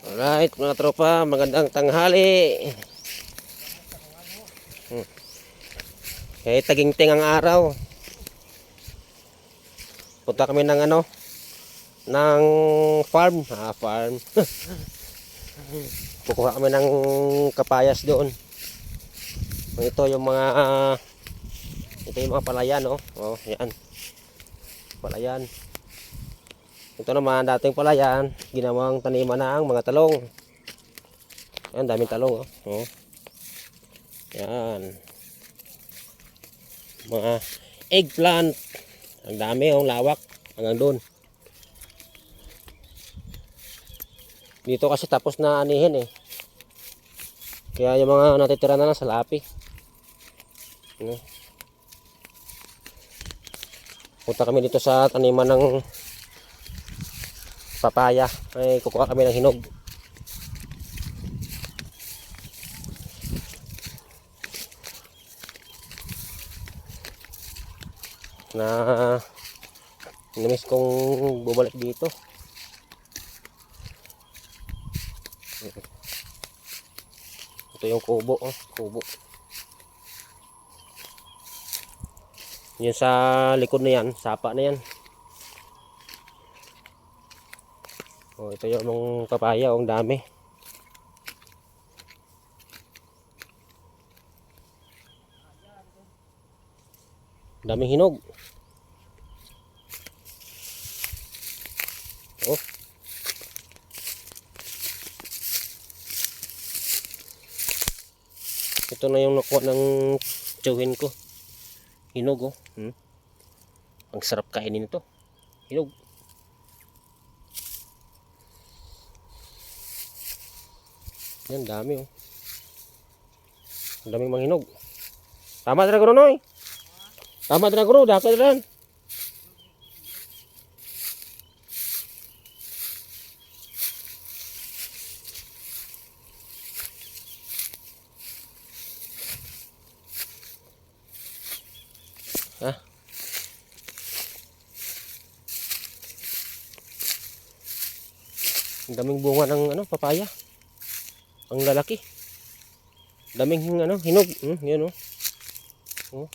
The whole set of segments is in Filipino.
Alright mga tropa, magandang tanghali. Taging-ting ang araw. Punta kami ng ng farm. Farm. Kukuha kami ng kapayas doon. Ito yung mga palayan, oh. Oh, yan. Palayan. Ito naman dating palayan, ginawang taniman ng mga talong. Yan, daming talong, oh. Oh. Yan. Mga eggplant. Ang dami, oh, lawak hanggang doon. Dito kasi tapos na anihin eh. Kaya yung mga natitira na lang sa lapi. Ano? Punta kami dito sa taniman ng papaya. Ay kukuha kami ng hinog. Na namiss kong bumalik dito. Ito yung kubo, oh, kubo. Yan sa likod na yan, sapa na yan. Oh, ito yung papaya, oh, ang dami. Daming hinog. Oh. Ito na yung nakuha ng tiyuhin ko. Hinog, oh. Ang sarap kainin ito. Hinog. Yan, dami, oh. Ang daming mga hinog. Tama na guro, noy. Tama na guro, dako na rin. Ha? Ang daming bunga ng papaya. Ang lalaki. Daming hinog. Yan, oh. Oh.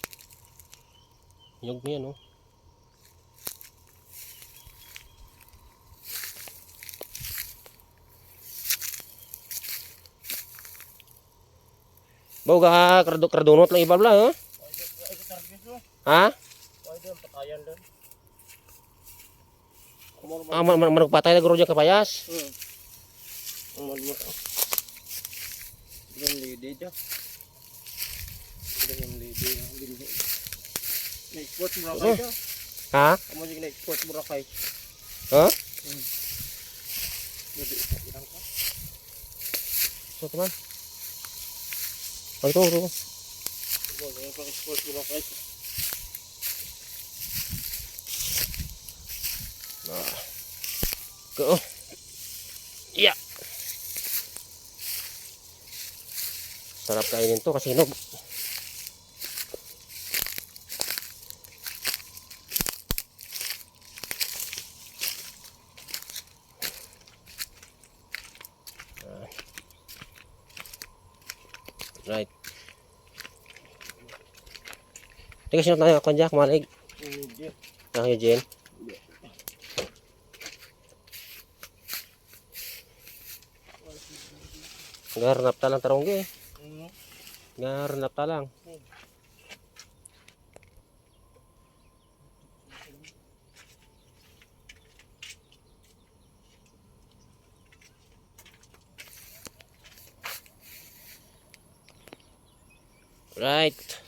Hinog niyan, oh. Bawa kardunot lang ibabla, ha? Ha? Manok patay na guro dyan kapayas. Yung lady dyan. Yung lady. Na-export Boracay dyan. Ha? Kamu yung na-export Boracay. Ha? Jadi ilang ka? So, teman. Ito. Yung pang-export Boracay. Go. Yeah. Sarap kainin to kasi hinog. Right. Teka, sinot na ako dyan, kumalig. Ang Eugene. Garnap talang tarongge. Garnap talang. Right.